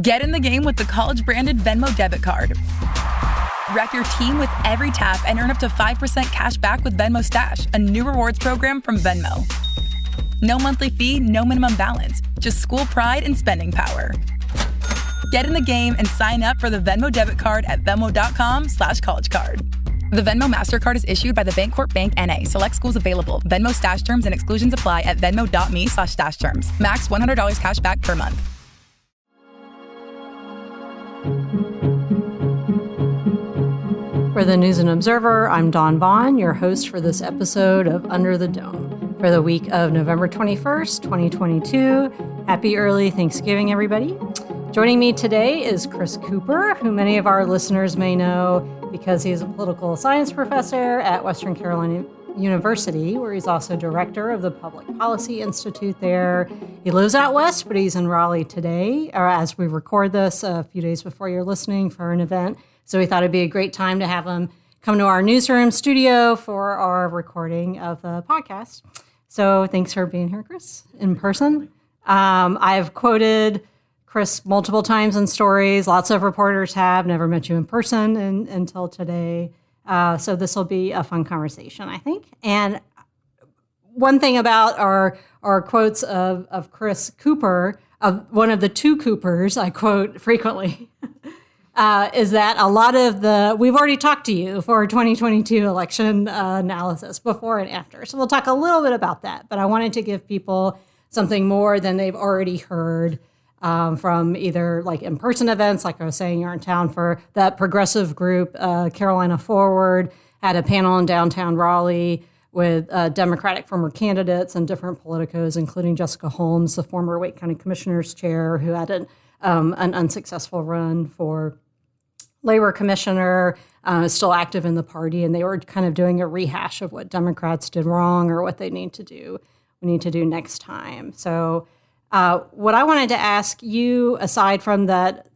Get in the game with the college-branded Venmo debit card. Wreck your team with every tap and earn up to 5% cash back with Venmo Stash, a new rewards program from Venmo. No monthly fee, no minimum balance, just school pride and spending power. Get in the game and sign up for the Venmo debit card at venmo.com/collegecard. The Venmo MasterCard is issued by the Bancorp Bank N.A. Select schools available. Venmo Stash terms and exclusions apply at venmo.me/stash terms. Max $100 cash back per month. For the News and Observer, I'm Dawn Vaughan, your host for this episode of Under the Dome for the week of November 21st, 2022. Happy early Thanksgiving, everybody. Joining me today is Chris Cooper, who many of our listeners may know because he's a political science professor at Western Carolina University, where he's also director of the Public Policy Institute there. He lives out west, but he's in Raleigh today, or as we record this a few days before you're listening, for an event. So we thought it'd be a great time to have him come to our newsroom studio for our recording of the podcast. So thanks for being here, Chris, in person. I've quoted Chris multiple times in stories. Lots of reporters have never met you in person until today. So this will be a fun conversation, I think. And one thing about our quotes of Chris Cooper, of one of the two Coopers I quote frequently, is that a lot of we've already talked to you for 2022 election analysis before and after. So we'll talk a little bit about that. But I wanted to give people something more than they've already heard from either like in-person events, like I was saying, you're in town for that progressive group, Carolina Forward, had a panel in downtown Raleigh with Democratic former candidates and different politicos, including Jessica Holmes, the former Wake County Commissioner's chair, who had an unsuccessful run for labor commissioner, still active in the party, and they were kind of doing a rehash of what Democrats did wrong or what they need to do next time. So what I wanted to ask you, aside from that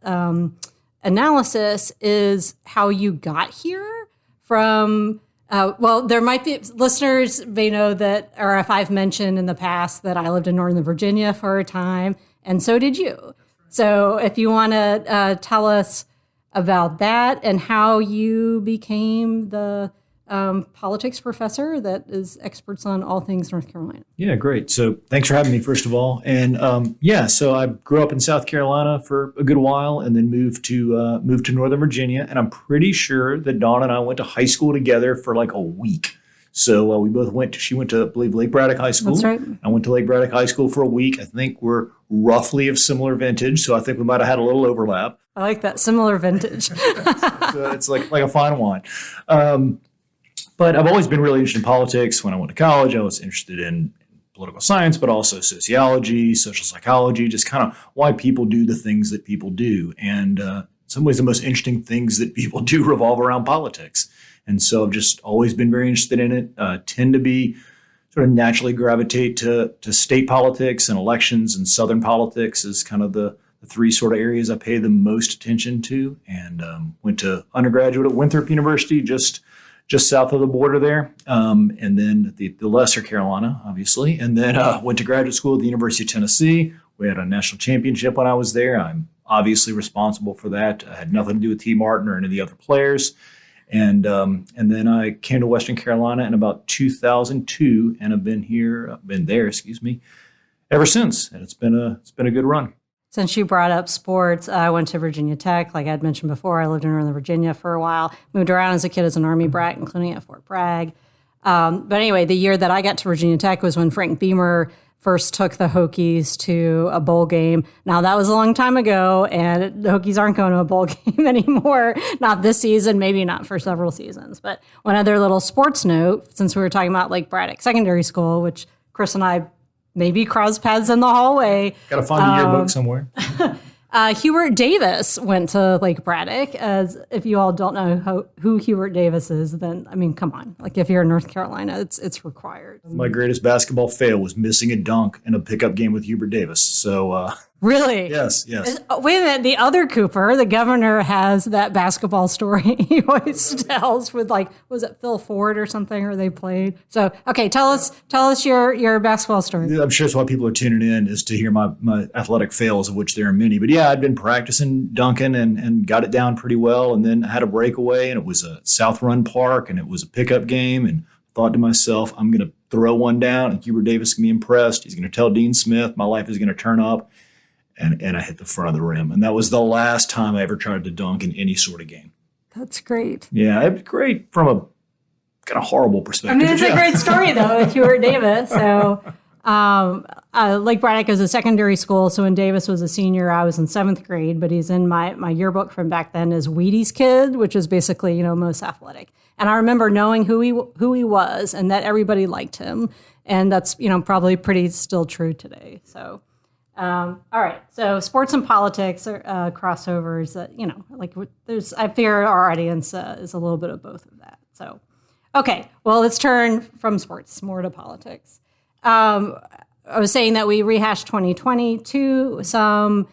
analysis, is how you got here from, there might be listeners may know that, or if I've mentioned in the past that I lived in Northern Virginia for a time, and so did you. So if you want to tell us about that and how you became the politics professor that is experts on all things North Carolina. Yeah, great. So thanks for having me, first of all. And so I grew up in South Carolina for a good while and then moved to Northern Virginia. And I'm pretty sure that Dawn and I went to high school together for like a week. So we both she went to, I believe, Lake Braddock High School. That's right. I went to Lake Braddock High School for a week. I think we're roughly of similar vintage. So I think we might have had a little overlap. I like that, similar vintage. So it's like a fine wine. But I've always been really interested in politics. When I went to college, I was interested in political science, but also sociology, social psychology, just kind of why people do the things that people do. And in some ways, the most interesting things that people do revolve around politics. And so I've just always been very interested in it, tend to be sort of naturally gravitate to state politics and elections, and Southern politics is kind of the three sort of areas I pay the most attention to. And went to undergraduate at Winthrop University, just south of the border there, and then the lesser Carolina, obviously, and then went to graduate school at the University of Tennessee. We had a national championship when I was there. I'm obviously responsible for that. I had nothing to do with T. Martin or any of the other players. And then I came to Western Carolina in about 2002, and I've been there, ever since. And it's been a good run. Since you brought up sports, I went to Virginia Tech. Like I'd mentioned before, I lived in Northern Virginia for a while. Moved around as a kid as an Army brat, including at Fort Bragg. But anyway, the year that I got to Virginia Tech was when Frank Beamer first took the Hokies to a bowl game. Now, that was a long time ago, and the Hokies aren't going to a bowl game anymore. Not this season, maybe not for several seasons. But one other little sports note, since we were talking about Lake Braddock Secondary School, which Chris and I maybe cross paths in the hallway. Got to find a yearbook somewhere. Hubert Davis went to Lake Braddock. As if you all don't know who Hubert Davis is, then, I mean, come on. Like, if you're in North Carolina, it's required. My greatest basketball fail was missing a dunk in a pickup game with Hubert Davis. So Really? Yes. Wait a minute. The other Cooper, the governor, has that basketball story he always tells with was it Phil Ford or something, or they played? So, okay, tell us your basketball story. I'm sure that's why people are tuning in, is to hear my athletic fails, of which there are many. But yeah, I'd been practicing dunking and got it down pretty well. And then I had a breakaway, and it was a South Run Park, and it was a pickup game. And thought to myself, I'm going to throw one down, and Hubert Davis can be impressed. He's going to tell Dean Smith my life is going to turn up. And I hit the front of the rim. And that was the last time I ever tried to dunk in any sort of game. That's great. Yeah, it was great from a kind of horrible perspective. I mean, it's a great story, though, with Hubert Davis. So Lake Braddock is a secondary school. So when Davis was a senior, I was in 7th grade. But he's in my yearbook from back then as Wheaties Kid, which is basically, most athletic. And I remember knowing who he was and that everybody liked him. And that's, probably pretty still true today. So... all right. So sports and politics are crossovers that, there's, I fear our audience is a little bit of both of that. So, okay. Well, let's turn from sports more to politics. I was saying that we rehashed 2020 to some,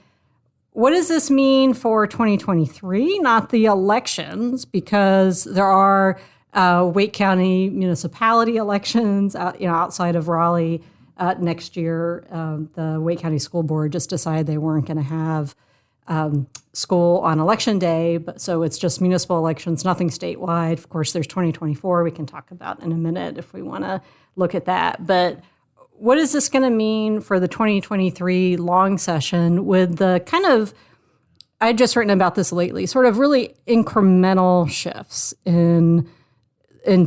what does this mean for 2023? Not the elections, because there are Wake County municipality elections, outside of Raleigh. Next year, the Wake County School Board just decided they weren't going to have school on Election Day, so it's just municipal elections, nothing statewide. Of course, there's 2024 we can talk about in a minute if we want to look at that. But what is this going to mean for the 2023 long session with the kind of, I had just written about this lately, sort of really incremental shifts in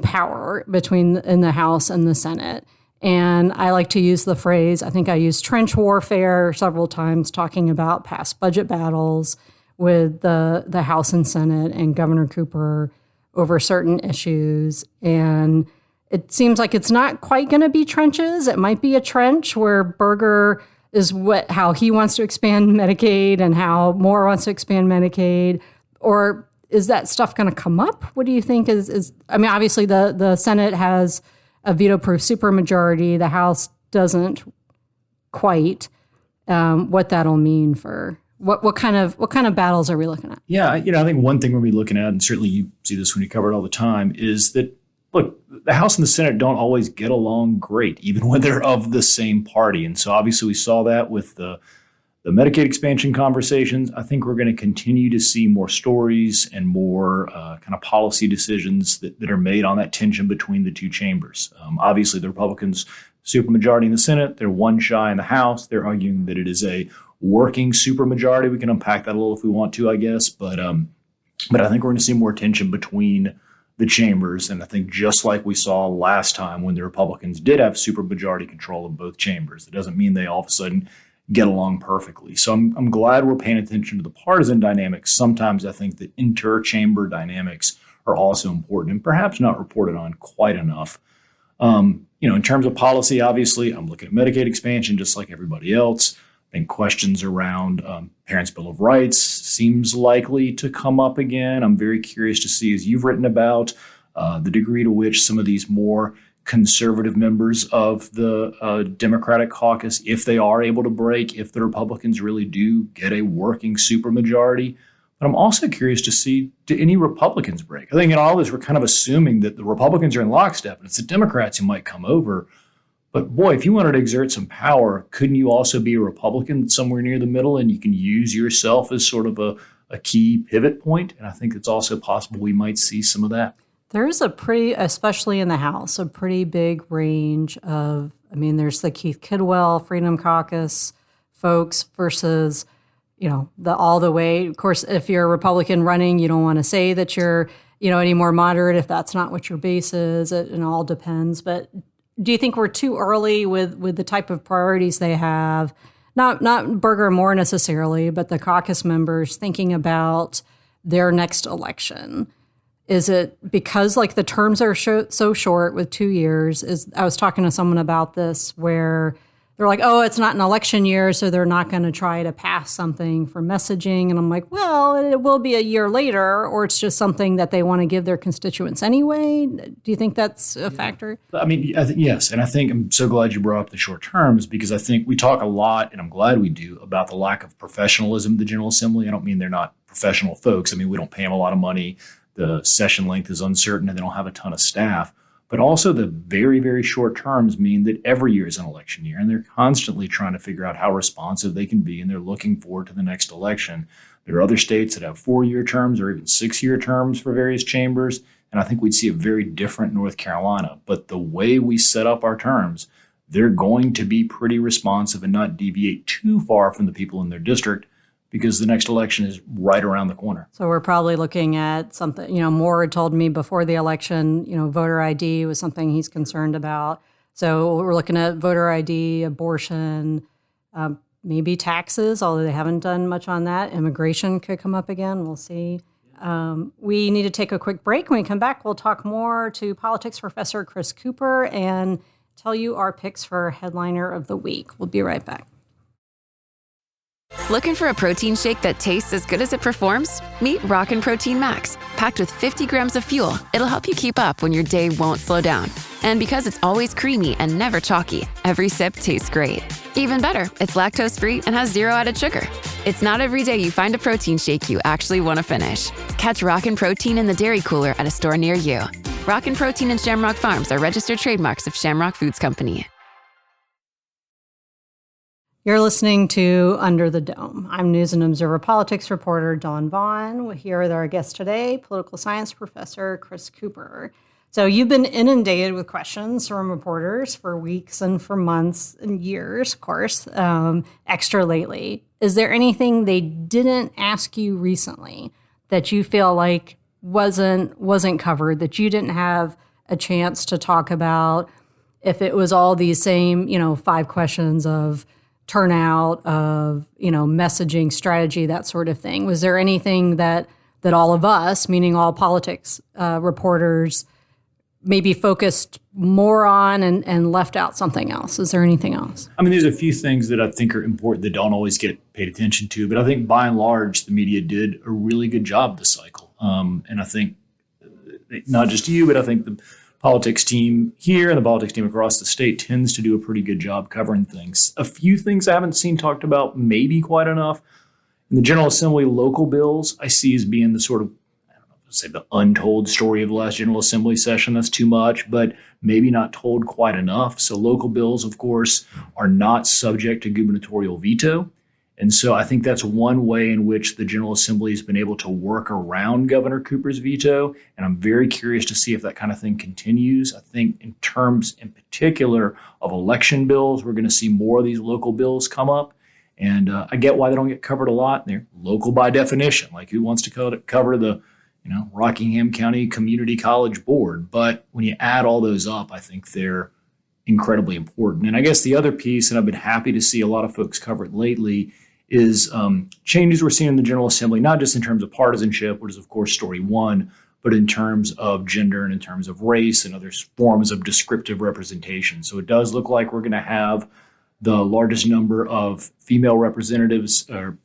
power in the House and the Senate? And I like to use the phrase, I think I used trench warfare several times, talking about past budget battles with the House and Senate and Governor Cooper over certain issues. And it seems like it's not quite going to be trenches. It might be a trench where Berger is how he wants to expand Medicaid and how Moore wants to expand Medicaid. Or is that stuff going to come up? What do you think is I mean, obviously the Senate has a veto-proof supermajority. The House doesn't quite. What that'll mean for what kind of battles are we looking at? Yeah, I think one thing we'll be looking at, and certainly you see this when you cover it all the time, is that look, the House and the Senate don't always get along great, even when they're of the same party. And so obviously we saw that with the Medicaid expansion conversations. I think we're going to continue to see more stories and more kind of policy decisions that are made on that tension between the two chambers. Obviously, the Republicans supermajority in the Senate. They're one shy in the House. They're arguing that it is a working supermajority. We can unpack that a little if we want to, I guess. But I think we're going to see more tension between the chambers. And I think just like we saw last time when the Republicans did have supermajority control of both chambers, it doesn't mean they all of a sudden get along perfectly. So I'm glad we're paying attention to the partisan dynamics. Sometimes I think the inter-chamber dynamics are also important and perhaps not reported on quite enough. In terms of policy, obviously, I'm looking at Medicaid expansion just like everybody else. I think questions around Parents' Bill of Rights seems likely to come up again. I'm very curious to see, as you've written about, the degree to which some of these more conservative members of the Democratic caucus, if they are able to break, if the Republicans really do get a working supermajority. But I'm also curious to see, do any Republicans break? I think in all this, we're kind of assuming that the Republicans are in lockstep and it's the Democrats who might come over. But boy, if you wanted to exert some power, couldn't you also be a Republican somewhere near the middle and you can use yourself as sort of a key pivot point? And I think it's also possible we might see some of that. There is especially in the House, a pretty big range of, there's the Keith Kidwell Freedom Caucus folks versus, all the way. Of course, if you're a Republican running, you don't want to say that you're, any more moderate if that's not what your base is. It all depends. But do you think we're too early with the type of priorities they have? Not Berger Moore necessarily, but the caucus members thinking about their next election. Is it because the terms are so short with 2 years? I was talking to someone about this where they're like, oh, it's not an election year, so they're not going to try to pass something for messaging. And I'm like, well, it will be a year later, or it's just something that they want to give their constituents anyway. Do you think that's a factor? I mean, yes. And I think I'm so glad you brought up the short terms, because I think we talk a lot, and I'm glad we do, about the lack of professionalism of the General Assembly. I don't mean they're not professional folks. I mean, we don't pay them a lot of money. The session length is uncertain, and they don't have a ton of staff. But also the very, very short terms mean that every year is an election year, and they're constantly trying to figure out how responsive they can be, and they're looking forward to the next election. There are other states that have 4-year terms or even 6-year terms for various chambers, and I think we'd see a very different North Carolina. But the way we set up our terms, they're going to be pretty responsive and not deviate too far from the people in their district, because the next election is right around the corner. So we're probably looking at something, Moore had told me before the election, voter ID was something he's concerned about. So we're looking at voter ID, abortion, maybe taxes, although they haven't done much on that. Immigration could come up again. We'll see. We need to take a quick break. When we come back, we'll talk more to politics professor Chris Cooper and tell you our picks for headliner of the week. We'll be right back. Looking for a protein shake that tastes as good as it performs? Meet Rockin' Protein Max. Packed with 50 grams of fuel, it'll help you keep up when your day won't slow down. And because it's always creamy and never chalky, every sip tastes great. Even better, it's lactose-free and has 0 added sugar. It's not every day you find a protein shake you actually want to finish. Catch Rockin' Protein in the dairy cooler at a store near you. Rockin' Protein and Shamrock Farms are registered trademarks of Shamrock Foods Company. You're listening to Under the Dome. I'm News and Observer Politics reporter Dawn Vaughan. We're here with our guest today, political science professor Chris Cooper. So you've been inundated with questions from reporters for weeks and for months and years, of course, extra lately. Is there anything they didn't ask you recently that you feel like wasn't covered, that you didn't have a chance to talk about? If it was all these same, 5 questions of turnout, of messaging strategy, that sort of thing. Was there anything that all of us, meaning all politics reporters, maybe focused more on and left out something else? Is there anything else? I mean, there's a few things that I think are important that don't always get paid attention to, but I think by and large, the media did a really good job this cycle. And I think not just you, but I think the politics team here and the politics team across the state tends to do a pretty good job covering things. A few things I haven't seen talked about maybe quite enough. In the General Assembly, local bills I see as being the sort of, say the untold story of the last General Assembly session. That's too much, but maybe not told quite enough. So local bills, of course, are not subject to gubernatorial veto. And so I think that's one way in which the General Assembly has been able to work around Governor Cooper's veto. And I'm very curious to see if that kind of thing continues. I think in terms in particular of election bills, we're going to see more of these local bills come up. And I get why they don't get covered a lot. They're local by definition. Like, who wants to cover the Rockingham County Community College Board? But when you add all those up, I think they're incredibly important. And I guess the other piece, and I've been happy to see a lot of folks cover it lately, is changes we're seeing in the General Assembly, not just in terms of partisanship, which is, of course, story one, but in terms of gender and in terms of race and other forms of descriptive representation. So it does look like we're going to have the largest number of female representatives or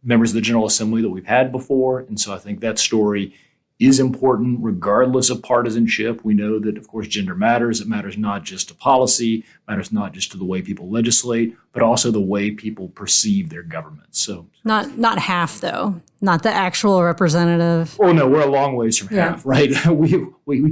members of the General Assembly that we've had before. And so I think that story is important regardless of partisanship. We know that, of course, gender matters. It matters not just to policy, matters not just to the way people legislate, but also the way people perceive their government. So not half, though, not the actual representative. Oh, no, we're a long ways from half, right? We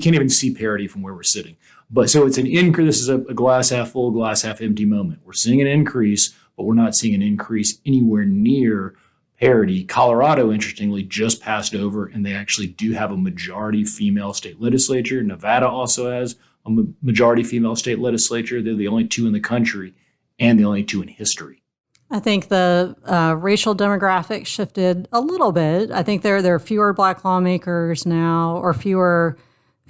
can't even see parity from where we're sitting. But so it's an increase. This is a glass half full, glass half empty moment. We're seeing an increase, but we're not seeing an increase anywhere near parity. Colorado, interestingly, just passed over, and they actually do have a majority female state legislature. Nevada also has a majority female state legislature. They're the only 2 in the country and the only 2 in history. I think the racial demographic shifted a little bit. I think there are fewer Black lawmakers now, or fewer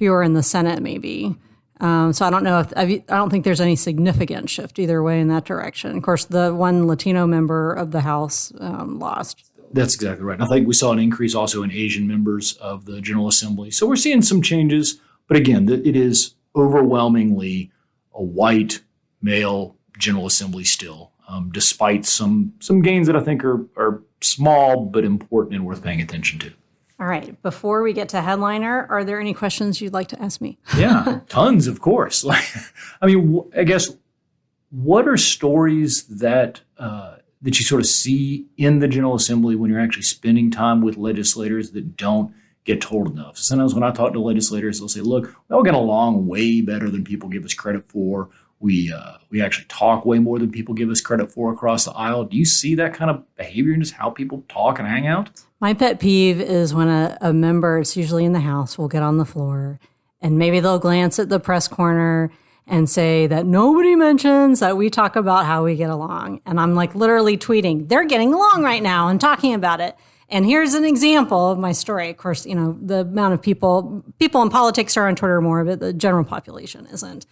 in the Senate, maybe. So I don't know I don't think there's any significant shift either way in that direction. Of course, the one Latino member of the House lost. That's exactly right. I think we saw an increase also in Asian members of the General Assembly. So we're seeing some changes, but again, it is overwhelmingly a white male General Assembly still, despite some gains that I think are small but important and worth paying attention to. All right. Before we get to headliner, are there any questions you'd like to ask me? Yeah, tons, of course. I guess, what are stories that you sort of see in the General Assembly when you're actually spending time with legislators that don't get told enough? Sometimes when I talk to legislators, they'll say, look, we all get along way better than people give us credit for. We actually talk way more than people give us credit for across the aisle. Do you see that kind of behavior in just how people talk and hang out? My pet peeve is when a member, it's usually in the House, will get on the floor and maybe they'll glance at the press corner and say that nobody mentions that we talk about how we get along. And I'm like literally tweeting, they're getting along right now and talking about it. And here's an example of my story. Of course, the amount of people in politics are on Twitter more, but the general population isn't.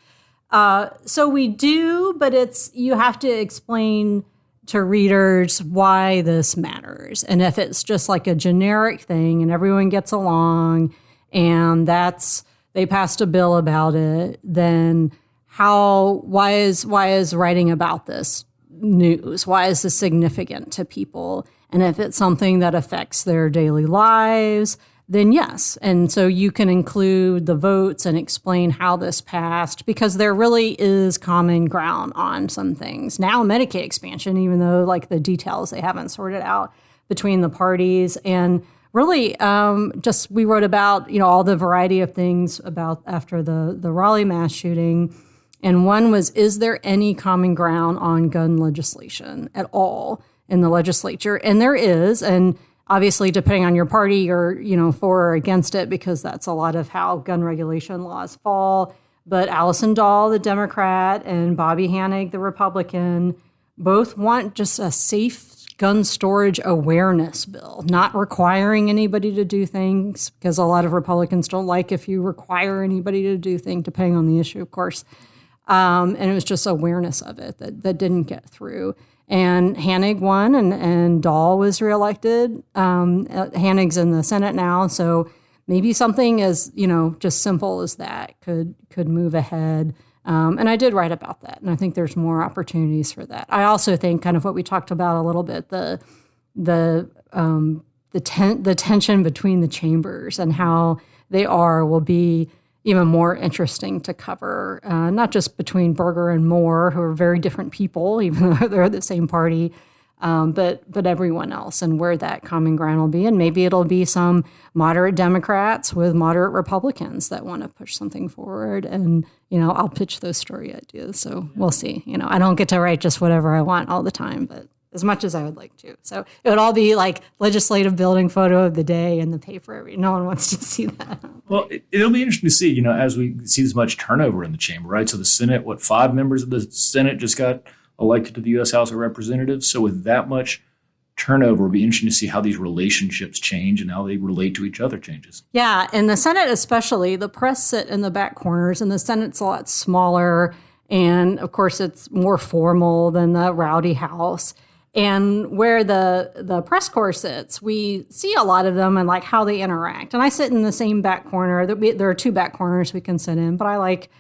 So we do, but you have to explain to readers why this matters. And if it's just like a generic thing and everyone gets along and they passed a bill about it, then why is writing about this news? Why is this significant to people? And if it's something that affects their daily lives, then yes. And so you can include the votes and explain how this passed, because there really is common ground on some things. Now Medicaid expansion, even though like the details they haven't sorted out between the parties. And really we wrote about, all the variety of things about after the Raleigh mass shooting. And one was, is there any common ground on gun legislation at all in the legislature? And there is. And obviously, depending on your party, you're, for or against it, because that's a lot of how gun regulation laws fall. But Allison Dahl, the Democrat, and Bobby Hanig, the Republican, both want just a safe gun storage awareness bill, not requiring anybody to do things, because a lot of Republicans don't like if you require anybody to do things, depending on the issue, of course. And it was just awareness of it that didn't get through. And Hanig won, and Dahl was reelected. Hanig's in the Senate now, so maybe something as just simple as that could move ahead. And I did write about that, and I think there's more opportunities for that. I also think kind of what we talked about a little bit, the tension between the chambers and how they will be even more interesting to cover, not just between Berger and Moore, who are very different people, even though they're the same party, but everyone else, and where that common ground will be. And maybe it'll be some moderate Democrats with moderate Republicans that want to push something forward. And, I'll pitch those story ideas. So we'll see. I don't get to write just whatever I want all the time, but as much as I would like to. So it would all be like legislative building photo of the day in the paper. No one wants to see that. Well, it'll be interesting to see, as we see this much turnover in the chamber, right? So the Senate, 5 members of the Senate just got elected to the U.S. House of Representatives. So with that much turnover, it'll be interesting to see how these relationships change and how they relate to each other changes. Yeah, in the Senate especially, the press sit in the back corners, and the Senate's a lot smaller. And, of course, it's more formal than the rowdy House. And where the press corps sits, we see a lot of them and like how they interact. And I sit in the same back corner. There are 2 back corners we can sit in, but I like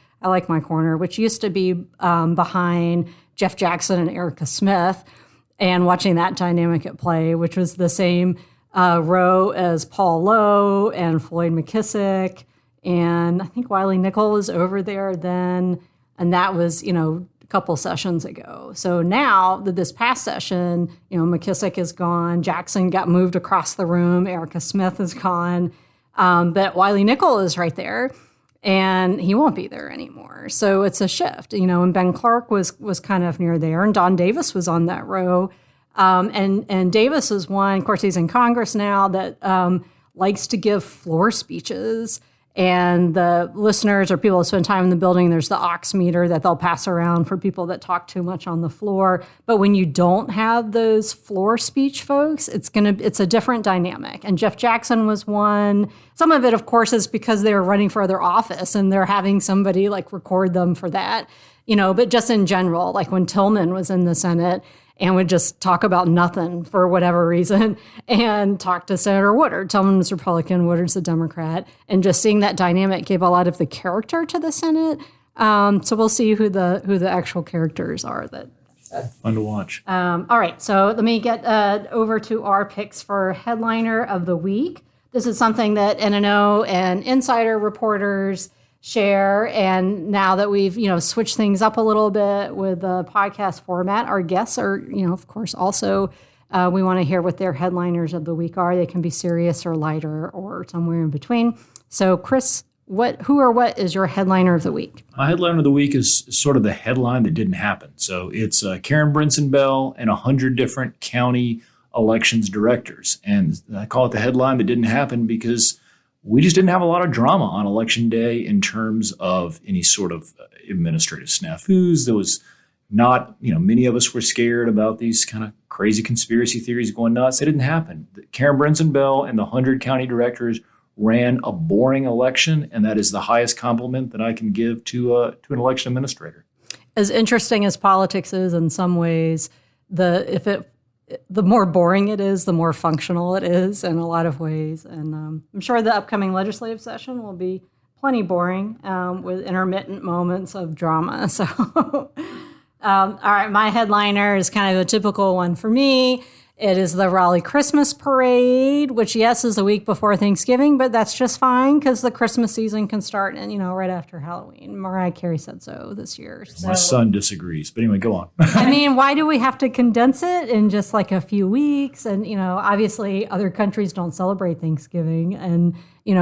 my corner, which used to be behind Jeff Jackson and Erica Smith, and watching that dynamic at play, which was the same row as Paul Lowe and Floyd McKissick, and I think Wiley Nickel was over there then, and that was a couple sessions ago. So now this past session, McKissick is gone, Jackson got moved across the room, Erica Smith is gone, but Wiley Nickel is right there, and he won't be there anymore. So it's a shift, and Ben Clark was kind of near there, and Dawn Davis was on that row, and Davis is one, of course he's in Congress now, that likes to give floor speeches. And the listeners or people who spend time in the building, there's the aux meter that they'll pass around for people that talk too much on the floor. But when you don't have those floor speech folks, it's a different dynamic. And Jeff Jackson was one. Some of it, of course, is because they were running for other office and they're having somebody like record them for that. But just in general, like when Tillman was in the Senate and would just talk about nothing for whatever reason and talk to Senator Woodard. Tillman was Republican, Woodard's a Democrat. And just seeing that dynamic gave a lot of the character to the Senate. So we'll see who the actual characters are. Fun to watch. All right, so let me get over to our picks for Headliner of the Week. This is something that NNO and Insider reporters share, and now that we've switched things up a little bit with the podcast format, our guests are of course also we want to hear what their headliners of the week are. They can be serious or lighter or somewhere in between. So Chris, what is your headliner of the week? My headliner of the week is sort of the headline that didn't happen. So it's Karen Brinson Bell and 100 different county elections directors, and I call it the headline that didn't happen because we just didn't have a lot of drama on election day in terms of any sort of administrative snafus. There was not, many of us were scared about these kind of crazy conspiracy theories going nuts. It didn't happen. Karen Brinson Bell and the 100 county directors ran a boring election, and that is the highest compliment that I can give to an election administrator. As interesting as politics is in some ways, the more boring it is, the more functional it is in a lot of ways. And I'm sure the upcoming legislative session will be plenty boring with intermittent moments of drama. So, all right, my headliner is kind of a typical one for me. It is the Raleigh Christmas Parade, which, yes, is the week before Thanksgiving, but that's just fine because the Christmas season can start, right after Halloween. Mariah Carey said so this year. So. My son disagrees, but anyway, go on. I mean, why do we have to condense it in just like a few weeks? And, obviously other countries don't celebrate Thanksgiving and,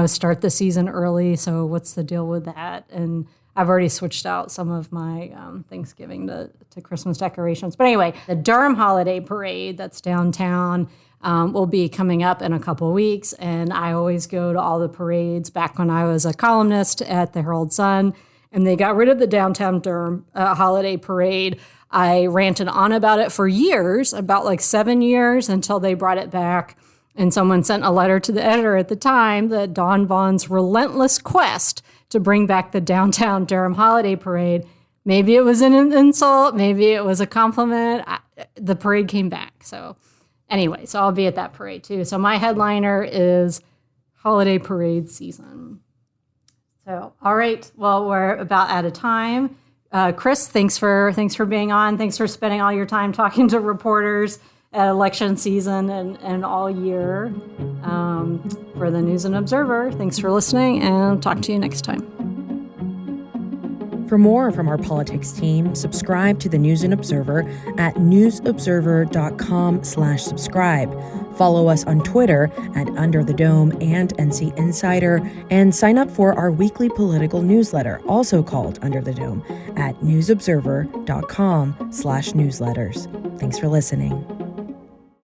start the season early. So what's the deal with that? And I've already switched out some of my Thanksgiving to Christmas decorations. But anyway, the Durham Holiday Parade that's downtown will be coming up in a couple of weeks. And I always go to all the parades back when I was a columnist at the Herald Sun. And they got rid of the downtown Durham Holiday Parade. I ranted on about it for years, about like 7 years, until they brought it back. And someone sent a letter to the editor at the time that Dawn Vaughan's relentless quest to bring back the downtown Durham Holiday Parade. Maybe it was an insult, maybe it was a compliment. The parade came back. So anyway, so I'll be at that parade too. So my headliner is holiday parade season. So, all right, well, we're about out of time. Chris, thanks for being on. Thanks for spending all your time talking to reporters at election season and all year. For the News and Observer, thanks for listening, and talk to you next time. For more from our politics team, subscribe to the News and Observer at newsobserver.com/subscribe. Follow us on Twitter at Under the Dome and NC Insider, and sign up for our weekly political newsletter, also called Under the Dome, at newsobserver.com/newsletters. Thanks for listening.